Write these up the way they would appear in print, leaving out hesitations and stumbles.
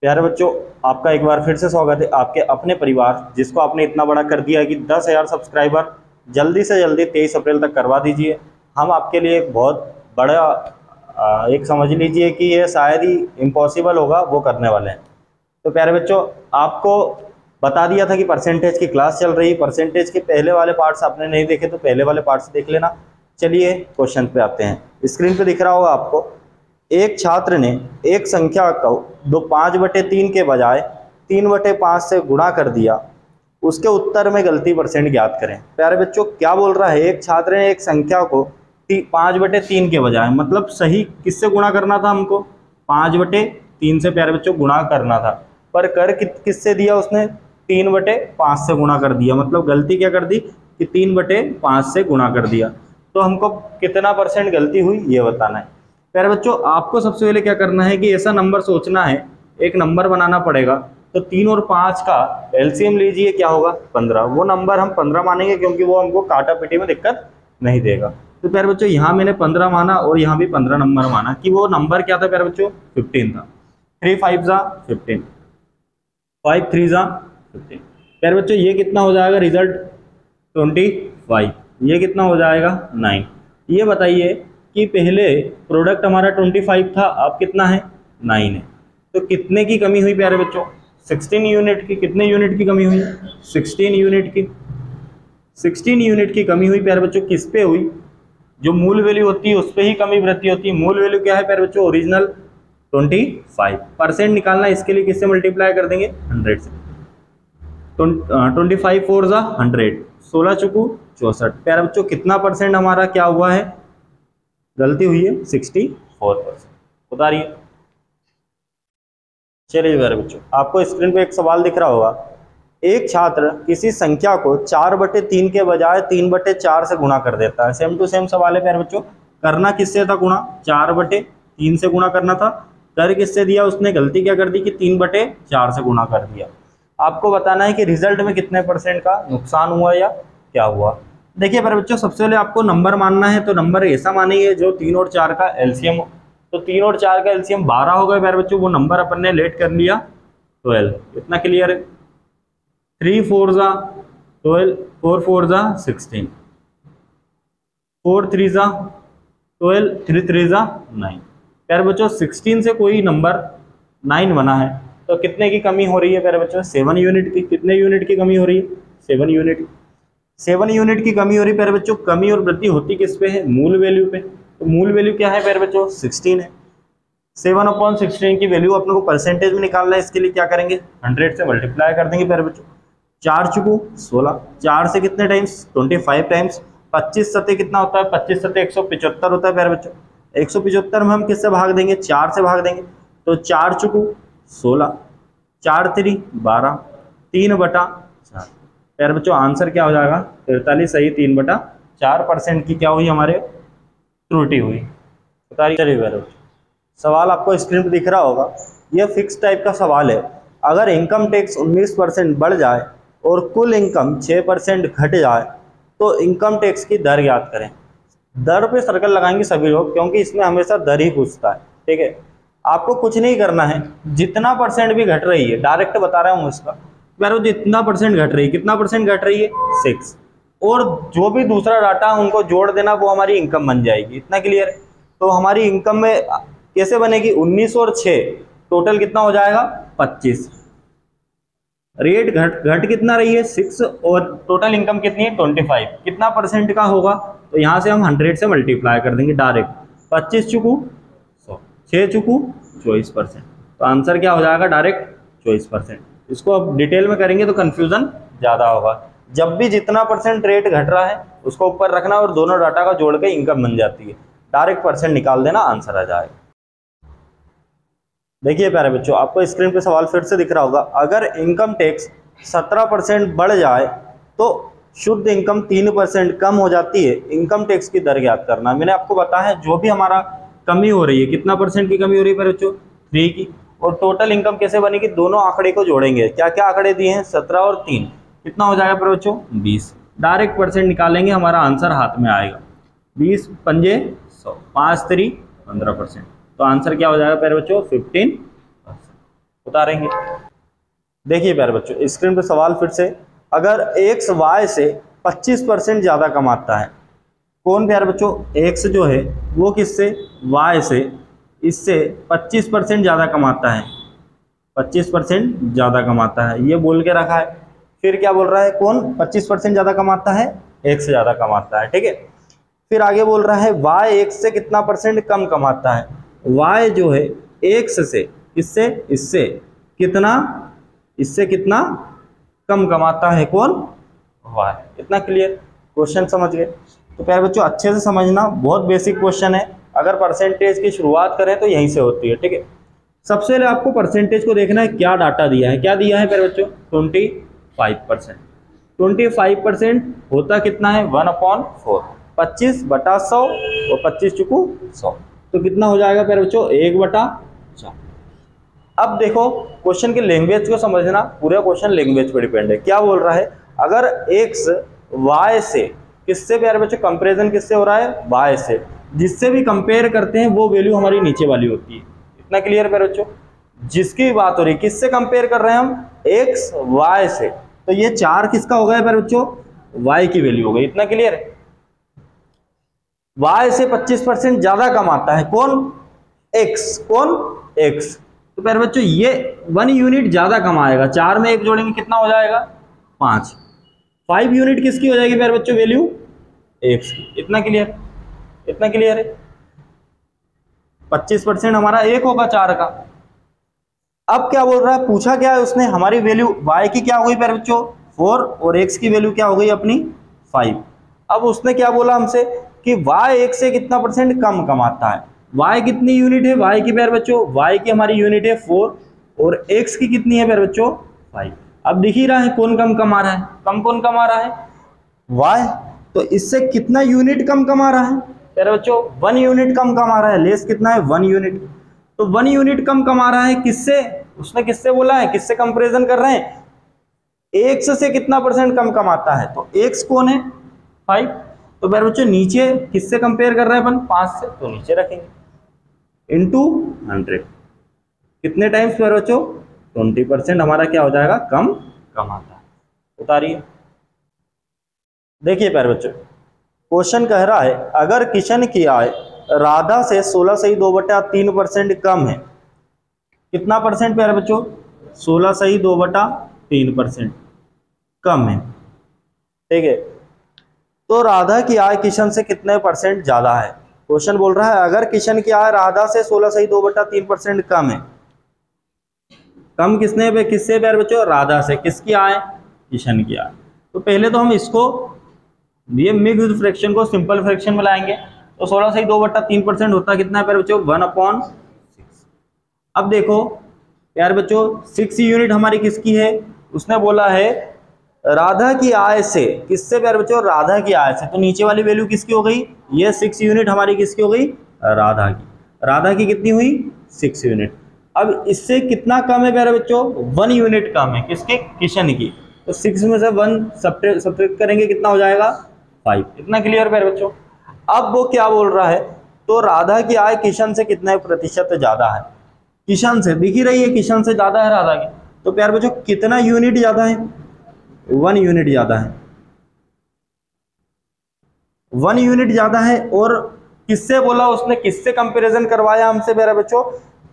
प्यारे बच्चों, आपका एक बार फिर से स्वागत है आपके अपने परिवार, जिसको आपने इतना बड़ा कर दिया कि 10,000 सब्सक्राइबर जल्दी से जल्दी 23 अप्रैल तक करवा दीजिए। हम आपके लिए एक बहुत बड़ा एक समझ लीजिए कि ये शायद ही इम्पॉसिबल होगा वो करने वाले हैं। तो प्यारे बच्चों, आपको बता दिया था कि परसेंटेज की क्लास चल रही है। परसेंटेज के पहले वाले पार्ट्स आपने नहीं देखे तो पहले वाले पार्ट्स देख लेना। चलिए क्वेश्चन पे आते हैं। स्क्रीन पे दिख रहा होगा आपको, एक छात्र ने एक संख्या को 5/3 के बजाय 3/5 से गुणा कर दिया, उसके उत्तर में गलती परसेंट ज्ञात करें। प्यारे बच्चों, क्या बोल रहा है, एक छात्र ने एक संख्या को 5/3 के बजाय, मतलब सही किससे गुणा करना था हमको, 5/3 से प्यारे बच्चों गुणा करना था, पर कर किससे दिया उसने, 3/5 से गुणा कर दिया। मतलब गलती क्या कर दी कि 3/5 से गुणा कर दिया। तो हमको कितना परसेंट गलती हुई ये बताना है। प्यारे बच्चों, आपको सबसे पहले क्या करना है कि ऐसा नंबर सोचना है, एक नंबर बनाना पड़ेगा। तो 3 और 5 का एलसीएम लीजिए, क्या होगा 15। वो नंबर हम 15 मानेंगे क्योंकि वो हमको काटा पीटी में दिक्कत नहीं देगा। तो प्यारे बच्चों, यहाँ मैंने 15 माना और यहाँ भी 15 नंबर माना कि वो नंबर क्या था प्यारे बच्चों, 15 था। 3 5 जा 15, 5 3 जा 15। प्यारे बच्चों, ये कितना हो जाएगा रिजल्ट, 25। ये कितना हो जाएगा 9। ये बताइए कि पहले प्रोडक्ट हमारा 25 था, अब कितना है 9 है। तो कितने की कमी हुई प्यारे बच्चों, 16 यूनिट की। कितने यूनिट की कमी हुई, 16 यूनिट की। 16 यूनिट की कमी हुई प्यारे बच्चों। किस पे हुई, जो मूल वैल्यू होती है उस पे ही कमी वृद्धि होती है। मूल वैल्यू क्या है प्यारे बच्चों, ओरिजिनल 25। परसेंट निकालना, इसके लिए किससे मल्टीप्लाई कर देंगे, 100 से। 25 4 जा 100, 16 चुकू 64। प्यारे बच्चों, कितना परसेंट हमारा क्या हुआ है, गलती हुई है 64%। बता रही है। चलिए प्यारे बच्चों, आपको स्क्रीन पे एक सवाल दिख रहा होगा, एक छात्र किसी संख्या को 4/3 के बजाय 3/4 से गुणा कर देता है। सेम टू सेम सवाल है प्यारे बच्चों। करना किससे था गुणा, 4/3 से गुणा करना था। कर किससे दिया उसने, गलती क्या कर दी कि 3/4 से गुणा कर दिया। आपको बताना है कि रिजल्ट में कितने परसेंट का नुकसान हुआ या क्या हुआ। देखिए प्यारे बच्चों, सबसे पहले आपको नंबर मानना है, तो नंबर ऐसा मानेंगे जो 3 और 4 का एलसीएम हो। तो 3 और 4 का एलसीएम 12 हो गए प्यारे बच्चों। वो नंबर अपन ने लेट कर लिया 12। इतना क्लियर है। 3 4 जा 12, 4 4 जा 16, 4 3 जा 12, 3 3 जा 9। प्यारे बच्चों, 16 से कोई नंबर 9 बना है, तो कितने की कमी हो रही है प्यारे बच्चों, 7 यूनिट की। कितने यूनिट की कमी हो रही है, 7 यूनिट। 7 यूनिट की कमी हो रही है प्यारे बच्चों। कमी और वृद्धि होती किस पे है, मूल वैल्यू पे। तो मूल वैल्यू क्या है प्यारे बच्चों, 16 है। 7/16 की वैल्यू अपने को परसेंटेज में निकालना है। इसके लिए क्या करेंगे, 100 से मल्टीप्लाई कर देंगे प्यारे बच्चों। 4 चुकू 16, 4 से कितने टाइम्स, 25 टाइम्स। 25 सते कितना होता है, 25 सते 175 होता है प्यारे बच्चों। 175 में हम किससे भाग देंगे, 4 से भाग देंगे। तो 4 चुकू 16, 4 3 12, 3/4। प्यारे बच्चों, आंसर क्या हो जाएगा 43 सही 3/4% की क्या हुई हमारे त्रुटि हुई। बता रही। चलिए प्यारे बच्चों, सवाल आपको स्क्रीन पर दिख रहा होगा। यह फिक्स टाइप का सवाल है। अगर इनकम टैक्स 19% बढ़ जाए और कुल इनकम 6% घट जाए तो इनकम टैक्स की दर याद करें। दर पे सर्कल लगाएंगे सभी लोग, क्योंकि इसमें हमेशा दर ही पूछता है। ठीक है, आपको कुछ नहीं करना है, जितना परसेंट भी घट रही है डायरेक्ट बता रहा हूँ इसका। यार जितना परसेंट घट रही है, कितना परसेंट घट रही है 6, और जो भी दूसरा डाटा उनको जोड़ देना, वो हमारी इनकम बन जाएगी। इतना क्लियर है। तो हमारी इनकम में कैसे बनेगी, 19 और 6 टोटल कितना हो जाएगा 25। रेट घट कितना रही है 6, और टोटल इनकम कितनी है 25। कितना परसेंट का होगा, तो यहाँ से हम 100 से मल्टीप्लाई कर देंगे डायरेक्ट। 25 चुकू 100, 6 चुकू 24%। तो आंसर क्या हो जाएगा डायरेक्ट 24%। इसको अब डिटेल में करेंगे तो कंफ्यूजन ज़्यादा होगा। जब भी जितना परसेंट रेट घट रहा है उसको ऊपर रखना और दोनों डाटा का जोड़ के इनकम बन जाती है। डायरेक्ट परसेंट निकाल देना, आंसर आ जाएगा। देखिए प्यारे बच्चों, आपको स्क्रीन पे सवाल फिर से दिख रहा होगा। अगर इनकम टैक्स 17% बढ़ जाए तो शुद्ध इनकम 3% कम हो जाती है। इनकम टैक्स की दर ज्ञात करना। मैंने आपको बताया है, जो भी हमारा कमी हो रही है, कितना परसेंट की कमी हो रही है प्यारे बच्चों, 3 की। और टोटल इनकम कैसे बनेगी, दोनों आंकड़े को जोड़ेंगे। क्या क्या आंकड़े दिए हैं, 17 और 3, कितना हो जाएगा प्यारे बच्चों 20। डायरेक्ट परसेंट निकालेंगे, हमारा आंसर हाथ में आएगा। 20 पंजे 100, 5 3 15%। तो आंसर क्या हो जाएगा प्यारे बच्चों 15%। उतारेंगे। देखिए प्यारे बच्चों, स्क्रीन पे सवाल फिर से, अगर x y से 25% ज़्यादा कमाता है, कौन प्यारे बच्चों, x जो है वो किससे, y से, इससे 25% ज़्यादा कमाता है, 25% ज़्यादा कमाता है, ये बोल के रखा है। फिर क्या बोल रहा है, कौन 25% ज़्यादा कमाता है, x ज़्यादा कमाता है, ठीक है। फिर आगे बोल रहा है y x से कितना परसेंट कम कमाता है, y जो है x से, इससे इससे कितना, इससे कितना कम कमाता है, कौन, y। इतना क्लियर, क्वेश्चन समझ गए। तो प्यारे बच्चों अच्छे से समझना, बहुत बेसिक क्वेश्चन है। अगर परसेंटेज की शुरुआत करें तो यहीं से होती है, ठीक है। सबसे पहले आपको परसेंटेज को देखना है, क्या डाटा दिया है, क्या दिया है प्यारे बच्चों, 25%। 25% होता कितना है, 1/4, 25/100 और 25 चुकू 100, तो कितना हो जाएगा प्यारे बच्चों, 1/4। अब देखो क्वेश्चन की लैंग्वेज को समझना, पूरा क्वेश्चन लैंग्वेज पर डिपेंड है। क्या बोल रहा है, अगर x y से, किससे प्यारे बच्चों, कंपैरिजन किससे हो रहा है, y से, जिससे भी कंपेयर करते हैं वो वैल्यू हमारी नीचे वाली होती है। इतना क्लियर प्यारे बच्चों, जिसकी बात हो रही है, किससे कंपेयर कर रहे हैं हम, x y से, तो ये 4 किसका हो गया प्यारे बच्चों, y की वैल्यू हो गई। इतना क्लियर है। y से 25% ज्यादा कमाता है कौन, x, कौन, x, तो प्यारे बच्चों ये 1 यूनिट ज्यादा कमाएगा, 4 में 1 जोड़ेंगे कितना हो जाएगा, 5। 5 यूनिट किसकी हो जाएगी प्यारे बच्चों, वैल्यू x की। इतना क्लियर, इतना क्लियर है। 25% हमारा 1 होगा 4 का। अब क्या बोल रहा है, पूछा क्या है उसने, हमारी वैल्यू y की क्या हो गई प्यारे बच्चों, 4, और x की वैल्यू क्या हो गई अपनी 5। अब उसने क्या बोला हमसे कि y x से कितना परसेंट कम कमाता है, y कितनी यूनिट है, y की प्यारे बच्चों, y की हमारी यूनिट है 4, और x की कितनी है प्यारे बच्चों, 5। अब दिख ही रहा है कौन कम कमा रहा है, कम कौन कमा रहा है, y, तो इससे कितना यूनिट कम कमा रहा है प्यारे बच्चों, 1 यूनिट कम कमा रहा है। लेस कितना है, 1 यूनिट, तो 1 यूनिट कम कमा रहा है किससे, उसने किससे बोला है, किससे कंपैरिजन कर रहे हैं, x से कितना परसेंट कम कमाता है, तो x कौन है, 5। तो प्यारे बच्चों नीचे किससे कंपेयर कर रहे हैं अपन, 5 से, तो नीचे रखेंगे इनटू 100, कितने टाइम्स प्यारे बच्चों, 20% हमारा क्या हो जाएगा, कम कमाता है। उतारिए। देखिए प्यारे बच्चों, क्वेश्चन कह रहा है अगर किशन की आय राधा से 16.2/3% कम है, कितना परसेंट प्यारे बच्चों, 16.2/3% कम है, ठीक है। तो राधा की आय किशन से कितने परसेंट ज्यादा है। क्वेश्चन बोल रहा है अगर किशन की आय राधा से 16.2/3% कम है, कम किसने पे, किससे प्यारे बच्चों, राधा से, किसकी आय, किशन की आय। तो पहले तो हम इसको, ये मिक्स्ड फ्रैक्शन को सिंपल फ्रैक्शन में लाएंगे, तो 16.2/3% होता कितना है प्यारे बच्चों, 1/6। अब देखो प्यारे बच्चों 6 यूनिट हमारी किसकी है, उसने बोला है राधा की आय से, किससे प्यारे बच्चों, राधा की आय से, तो नीचे वाली वैल्यू किसकी हो गई, ये 6 यूनिट हमारी किसकी हो गई, राधा की। राधा की कितनी हुई, 6 यूनिट। अब इससे कितना कम है प्यारे बच्चों, 1 यूनिट कम है, किसके, किशन की। तो 6 में से 1 सब्ट्रैक्ट करेंगे, कितना हो जाएगा, 5। इतना क्लियर प्यारे बच्चों। अब वो क्या बोल रहा है, तो राधा की आय किशन से कितने प्रतिशत ज्यादा है, किशन से, दिख ही रही है किशन से ज्यादा है राधा की। तो प्यारे बच्चों कितना यूनिट ज्यादा है, 1 यूनिट ज्यादा है, 1 यूनिट ज्यादा है। और किससे बोला उसने, किससे कंपैरिजन करवाया हमसे प्यारे बच्चों,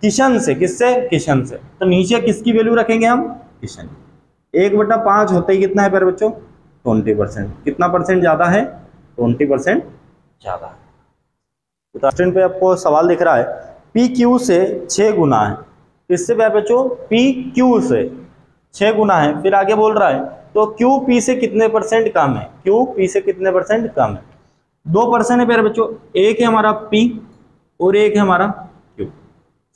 किशन से, किससे, किशन से। तो नीचे किसकी वैल्यू रखेंगे हम, किशन। 1/5 होते ही कितना है प्यारे बच्चों, 20%। कितना परसेंट ज्यादा है, 20% ज्यादा है। तो क्वेश्चन पे आपको सवाल दिख रहा है पी क्यू से 6 गुना है, किससे प्यारे बच्चों, पी क्यू से 6 गुना है। फिर आगे बोल रहा है तो क्यू पी से कितने परसेंट कम है, क्यू पी से कितने परसेंट कम है। 2% है प्यारे बच्चों, एक है हमारा पी और एक है हमारा क्यू।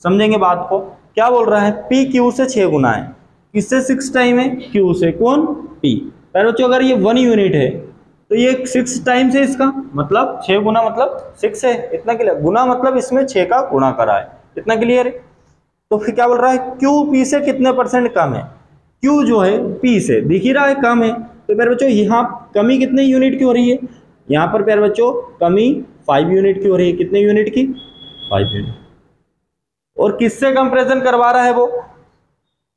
समझेंगे बात को, क्या बोल रहा है, पी क्यू से 6 गुना है, किससे 6 टाइम है, क्यू से, कौन, पी। प्यारे बच्चों अगर ये 1 यूनिट है तो ये 6 टाइम्स है, इसका मतलब 6 गुना मतलब 6 है। इतना क्लियर, गुना मतलब इसमें 6 का गुणा करा है। इतना क्लियर है। तो फिर क्या बोल रहा है, क्यू पी से कितने परसेंट कम है, क्यू जो है पी से, दिख ही रहा है कम है। तो प्यारे बच्चों यहाँ कमी कितने यूनिट की हो रही है, यहाँ पर प्यारे बच्चों कमी 5 यूनिट की हो रही है। कितने यूनिट की, 5 यूनिट। और किससे कंपैरिजन करवा रहा है वो,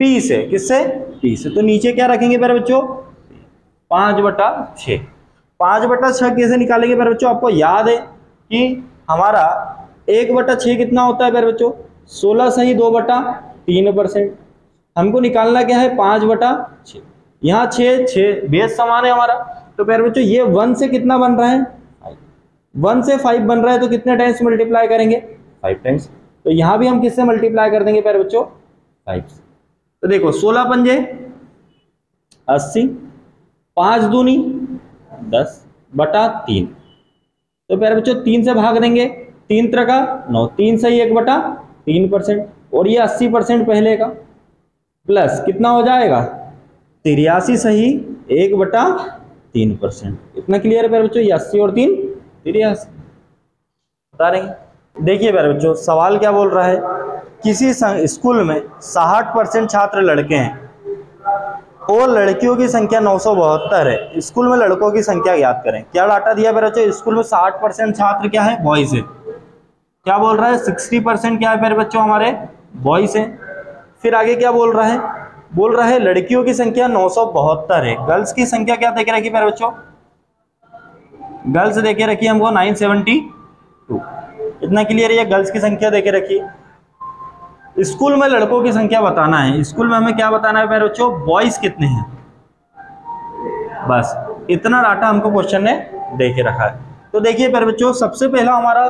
p से, किससे, p से। तो नीचे क्या रखेंगे प्यारे बच्चों, 5/6। 5/6 कैसे निकालेंगे प्यारे बच्चों, आपको याद है कि हमारा 1/6 कितना होता है प्यारे बच्चों, 16 सही 2/3%। हमको निकालना क्या है, 5/6। यहाँ 6 बेस समान है हमारा, तो प्यारे बच्चों ये 1 से कितना बन रहा है, 1 से 5 बन रहा है, तो कितने टाइम्स मल्टीप्लाई करेंगे, 5 टाइम्स। तो यहाँ भी हम किससे मल्टीप्लाई कर देंगे प्यारे बच्चों, 5 से। तो देखो 16 पंजे 80, 5 दूनी 10/3। तो प्यारे बच्चों 3 से भाग देंगे, 3 त्रिका 9, 3 सही 1/3%, और ये 80% पहले का, प्लस कितना हो जाएगा 83 सही 1/3%। इतना क्लियर है प्यारे बच्चों, ये 80 और 3 83 बता रहे हैं। देखिए प्यारे बच्चों सवाल क्या बोल रहा है, किसी स्कूल में 60% छात्र लड़के हैं और लड़कियों की संख्या 972 है, स्कूल में लड़कों की संख्या ज्ञात करें। क्या डाटा दिया प्यारे बच्चों, स्कूल में 60% छात्र क्या है, बॉयज है। क्या बोल रहा है, 60% क्या है प्यारे बच्चों, हमारे बॉयज है। फिर आगे क्या बोल रहा है लड़कियों की संख्या 972 है। गर्ल्स की संख्या क्या देके रखी प्यारे बच्चों, गर्ल्स देके रखी हमको 972। इतना क्लियर है, गर्ल्स की संख्या देके रखी। स्कूल में लड़कों की संख्या बताना है, स्कूल में हमें क्या बताना है प्यारे बच्चों, बॉयज कितने हैं, बस इतना डाटा हमको क्वेश्चन ने दे के रखा है। तो देखिए प्यारे बच्चों सबसे पहला हमारा,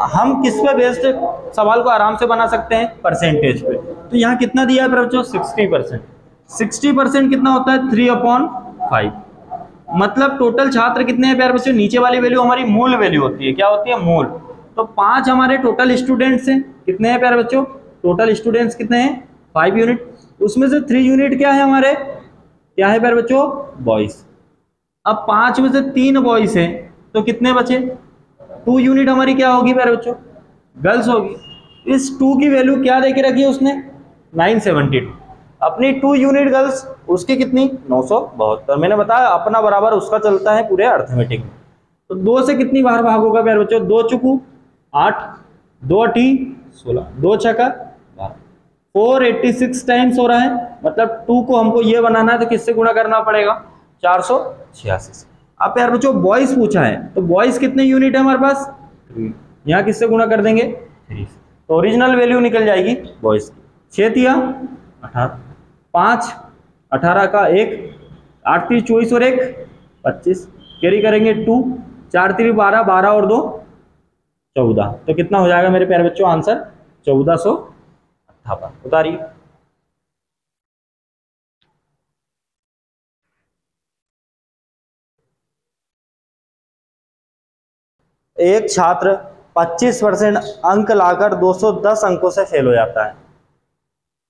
हम किस पे बेस्ड सवाल को आराम से बना सकते हैं, परसेंटेज पे। तो यहाँ कितना दिया है प्यारे बच्चों, 60%। 60% कितना होता है, 3/5। मतलब टोटल छात्र कितने हैं प्यारे बच्चों, नीचे वाली वैल्यू हमारी मूल वैल्यू होती है, क्या होती है, मूल। तो 5 हमारे टोटल स्टूडेंट्स हैं, कितने हैं प्यारे बच्चों, टोटल स्टूडेंट्स कितने हैं, 5 यूनिट। उसमें से 3 यूनिट क्या है हमारे, क्या है प्यारे बच्चों, बॉयज। अब 5 में से 3 बॉयज हैं, तो कितने बचे, 2 यूनिट हमारी क्या होगी प्यारे बच्चों, गर्ल्स होगी। इस 2 की वैल्यू क्या देके रखी है उसने, 972। अपनी 2 यूनिट गर्ल्स, उसकी कितनी, 972। मैंने बताया अपना बराबर उसका चलता है पूरे अर्थमेटिक में। तो 2 से कितनी बार भाग होगा प्यारे बच्चों, 2 चुकू 8, 2 अठी 16, 2 छका 12, 486 टाइम्स हो रहा है। मतलब 2 को हमको ये बनाना है तो किससे गुणा करना पड़ेगा, 486 से। अब यार बच्चों बॉयज पूछा है, तो बॉयज कितने यूनिट है हमारे पास, 3। यहाँ किससे गुणा कर देंगे, 3 से। तो ओरिजिनल वैल्यू निकल जाएगी बॉयज की, 6 तिया 18, 5 18 का 1, 8 3 24 और 1 25, कैरी करेंगे 2, 4 3 12, 12 और 2 14। तो कितना हो जाएगा मेरे प्यारे बच्चों, आंसर 1458। उतारिए। एक छात्र 25% अंक लाकर 210 अंकों से फेल हो जाता है।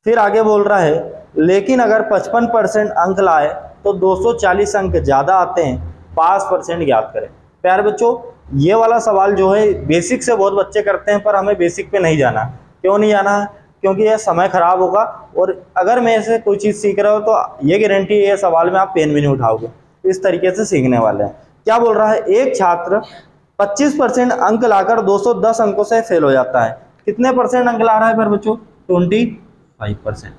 फिर आगे बोल रहा है लेकिन अगर 55% अंक लाए तो 240 अंक ज्यादा आते हैं, पास परसेंट ज्ञात करें। प्यारे बच्चों ये वाला सवाल जो है बेसिक से बहुत बच्चे करते हैं, पर हमें बेसिक पे नहीं जाना। क्यों नहीं जाना है, क्योंकि यह समय खराब होगा, और अगर मैं से कोई चीज़ सीख रहा हो तो ये गारंटी है ये सवाल में आप पेन भी नहीं उठाओगे। इस तरीके से सीखने वाले हैं। क्या बोल रहा है, एक छात्र 25% अंक लाकर 210 अंकों से फेल हो जाता है। कितने परसेंट अंक ला रहा है पर बच्चों, 25%।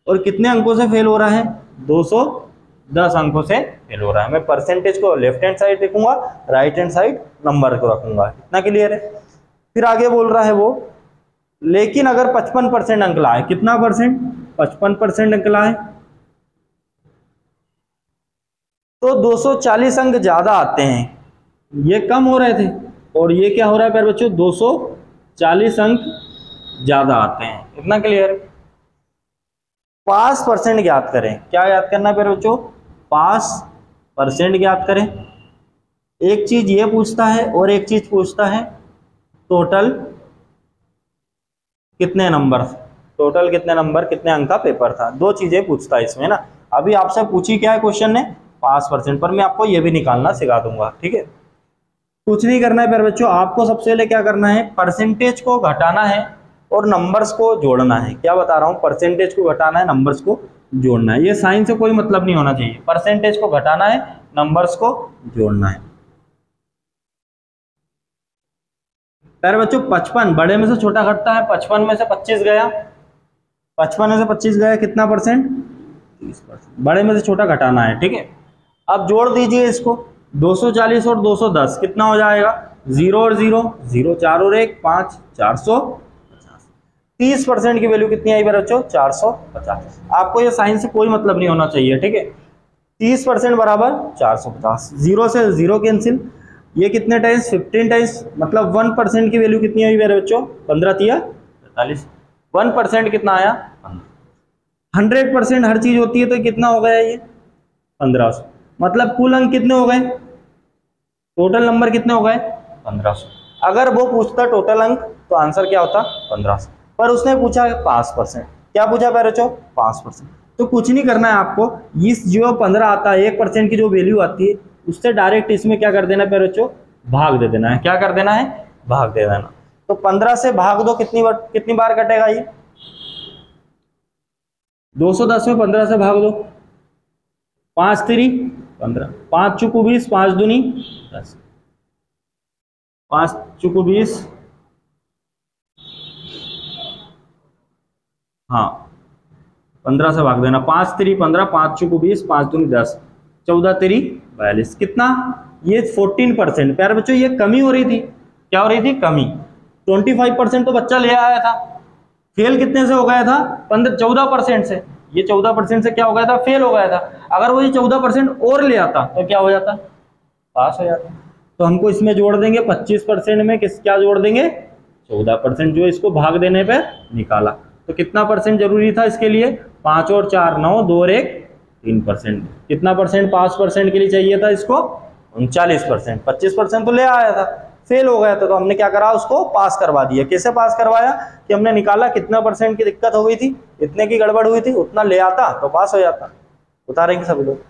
और कितने अंकों से फेल हो रहा है, 210 अंकों से फेल हो रहा है। मैं परसेंटेज को लेफ्ट हैंड साइड लिखूंगा, राइट हैंड साइड नंबर को रखूंगा। इतना क्लियर है। फिर आगे बोल रहा है वो, लेकिन अगर 55% अंक लाए, कितना परसेंट, 55% अंक लाए तो 240 अंक ज्यादा आते हैं। ये कम हो रहे थे और ये क्या हो रहा है प्यारे बच्चों, 240 अंक ज्यादा आते हैं। इतना क्लियर। पास परसेंट ज्ञात करें। क्या याद करना है प्यारे बच्चों, पास परसेंट ज्ञात करें। एक चीज ये पूछता है और एक चीज पूछता है टोटल कितने नंबर, टोटल कितने नंबर, कितने अंक का पेपर था। दो चीजें पूछता है इसमें ना। अभी आपसे पूछी क्या है क्वेश्चन ने, पास परसेंट, पर मैं आपको ये भी निकालना सिखा दूंगा। ठीक है, कुछ नहीं करना है प्यारे बच्चों, आपको सबसे पहले क्या करना है, परसेंटेज को घटाना है और नंबर्स को जोड़ना है। क्या बता रहा हूं, परसेंटेज को घटाना है, नंबर्स को जोड़ना है। ये साइन से कोई मतलब नहीं होना चाहिए। परसेंटेज को घटाना है, नंबर्स को जोड़ना है। प्यारे बच्चों 55 बड़े में से छोटा घटता है, 55 में से 25 गया, 55 में से 25 गया, कितना परसेंट? 30%। बड़े में से छोटा घटाना है, ठीक है। अब जोड़ दीजिए इसको, 240 और 210 कितना हो जाएगा? 0 और 0, 0 4 और 1 5, 450। 30% की वैल्यू कितनी आई मेरे बच्चों? 450। आपको ये साइन से कोई मतलब नहीं होना चाहिए, ठीक है। 30% बराबर 450, 0 से 0 कैंसिल, ये कितने टाइम्स? 15 टाइम्स, मतलब 1% की वैल्यू कितनी आई मेरे बच्चों? 15 तिया 45। 1% कितना आया? 100% हर चीज होती है तो कितना हो गया ये? 1500। मतलब कुल अंक कितने हो गए? टोटल नंबर कितने हो गए? 1500। अगर वो पूछता टोटल अंक तो आंसर क्या होता? 1500। पर उसने पूछा 5%। क्या पूछा मेरे बच्चों? 5%। तो कुछ नहीं करना है आपको, इस जो 15 आता है 1% की जो वैल्यू आती है उससे डायरेक्ट इसमें क्या कर देना है मेरे बच्चों? भाग दे देना है। क्या कर देना है? भाग दे देना। तो 15 से भाग दो, कितनी बार कटेगा ये? 210 में 15 से भाग दो, 5 3 15, 5 चुकू 20, 5 दूनी 10, 5 चुकू 20, हाँ 15 से भाग देना, 5 3 15, 5 चुकू 20, 5 दूनी 10, 14 3 42, कितना? ये 14%। प्यारे बच्चों ये कमी हो रही थी, क्या हो रही थी? कमी। 25% तो बच्चा ले आया था, फेल कितने से हो गया था? 14% से। ये 14% से क्या हो गया था? फेल हो गया था। अगर वो ये 14% और ले आता तो क्या हो जाता? पास हो जाता। तो हमको इसमें जोड़ देंगे 25% में क्या जोड़ देंगे? 14%, जो इसको भाग देने पे निकाला। तो कितना परसेंट जरूरी था इसके लिए? 5 और 4 9, 2 और 1 3%। कितना परसेंट 5% के लिए चाहिए था इसको? 39%। 25% तो ले आया था, फेल हो गया था, तो हमने क्या करा? उसको पास करवा दिया। कैसे पास करवाया? कि हमने निकाला कितना परसेंट की दिक्कत हो गई थी, इतने की गड़बड़ हुई थी, उतना ले आता तो पास हो जाता। उतारेंगे सभी लोग।